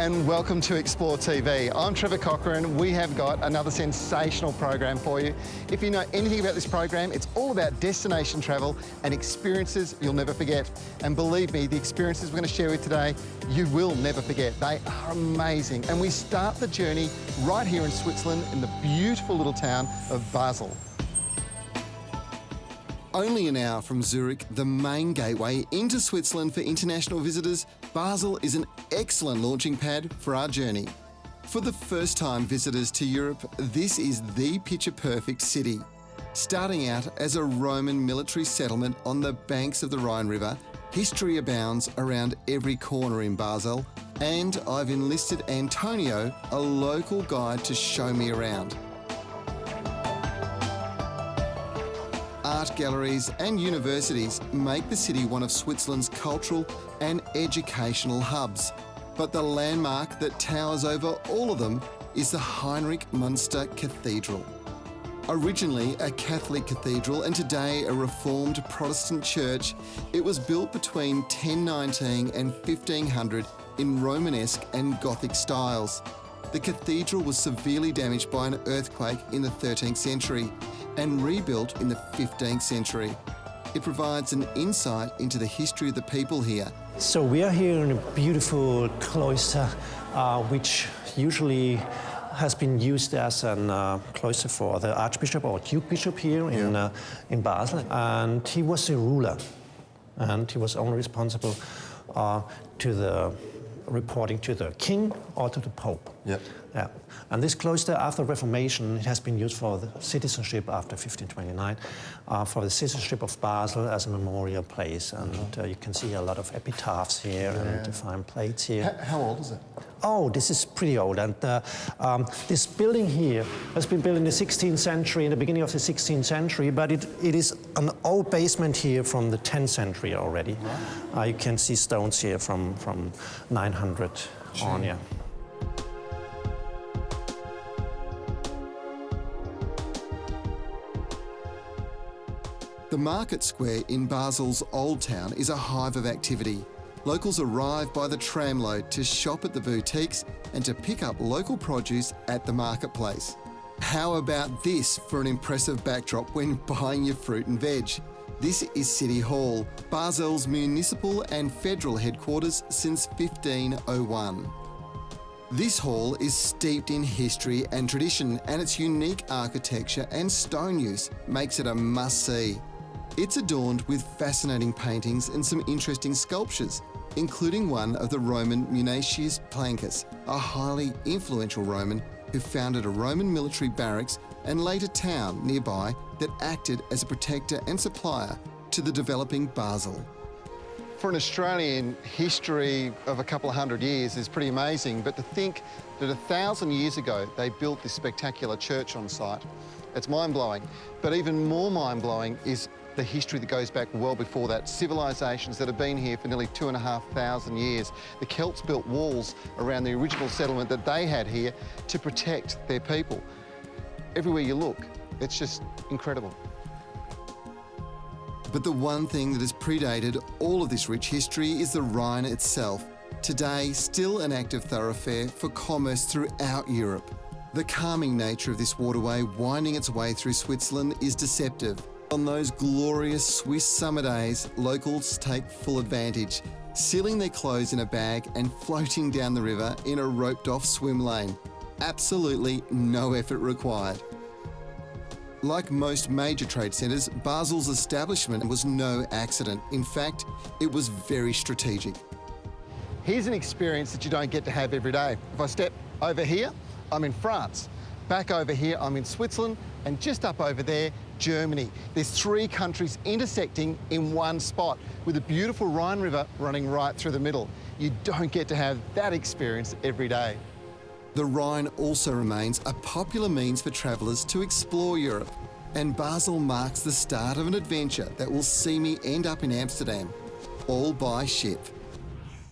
and welcome to Explore TV. I'm Trevor Cochrane. We have got another sensational program for you. If you know anything about this program, it's all about destination travel and experiences you'll never forget. And believe me, the experiences we're going to share with you today, you will never forget. They are amazing. And we start the journey right here in Switzerland in the beautiful little town of Basel. Only an hour from Zurich, the main gateway into Switzerland for international visitors, Basel is an excellent launching pad for our journey. For the first-time visitors to Europe, this is the picture-perfect city. Starting out as a Roman military settlement on the banks of the Rhine River, history abounds around every corner in Basel, and I've enlisted Antonio, a local guide, to show me around. Art galleries and universities make the city one of Switzerland's cultural and educational hubs. But the landmark that towers over all of them is the Heinrich Münster Cathedral. Originally a Catholic cathedral and today a Reformed Protestant church, it was built between 1019 and 1500 in Romanesque and Gothic styles. The cathedral was severely damaged by an earthquake in the 13th century and rebuilt in the 15th century. It provides an insight into the history of the people here. So we are here in a beautiful cloister, which usually has been used as a cloister for the Archbishop or Duke Bishop here in Basel. And he was the ruler, and he was only responsible to the reporting to the king or to the pope. Yep. Yeah. And this cloister, after Reformation, it has been used for the citizenship after 1529, for the citizenship of Basel as a memorial place. And you can see a lot of epitaphs here and fine plates here. How old is it? Oh, this is pretty old. And this building here has been built in the 16th century, in the beginning of the 16th century, but it is an old basement here from the 10th century already. Right. You can see stones here from 900 on, yeah. The market square in Basel's Old Town is a hive of activity. Locals arrive by the tramload to shop at the boutiques and to pick up local produce at the marketplace. How about this for an impressive backdrop when buying your fruit and veg? This is City Hall, Basel's municipal and federal headquarters since 1501. This hall is steeped in history and tradition, and its unique architecture and stone use makes it a must-see. It's adorned with fascinating paintings and some interesting sculptures, including one of the Roman Munatius Plancus, a highly influential Roman who founded a Roman military barracks and later town nearby that acted as a protector and supplier to the developing Basel. For an Australian, history of a couple of hundred years is pretty amazing, but to think that 1,000 years ago they built this spectacular church on site, it's mind-blowing. But even more mind-blowing is the history that goes back well before that. Civilisations that have been here for nearly 2,500 years. The Celts built walls around the original settlement that they had here to protect their people. Everywhere you look, it's just incredible. But the one thing that has predated all of this rich history is the Rhine itself. Today, still an active thoroughfare for commerce throughout Europe. The calming nature of this waterway winding its way through Switzerland is deceptive. On those glorious Swiss summer days, locals take full advantage, sealing their clothes in a bag and floating down the river in a roped-off swim lane. Absolutely no effort required. Like most major trade centres, Basel's establishment was no accident. In fact, it was very strategic. Here's an experience that you don't get to have every day. If I step over here, I'm in France. Back over here, I'm in Switzerland, and just up over there, Germany. There's 3 countries intersecting in one spot with a beautiful Rhine River running right through the middle. You don't get to have that experience every day. The Rhine also remains a popular means for travellers to explore Europe, and Basel marks the start of an adventure that will see me end up in Amsterdam, all by ship.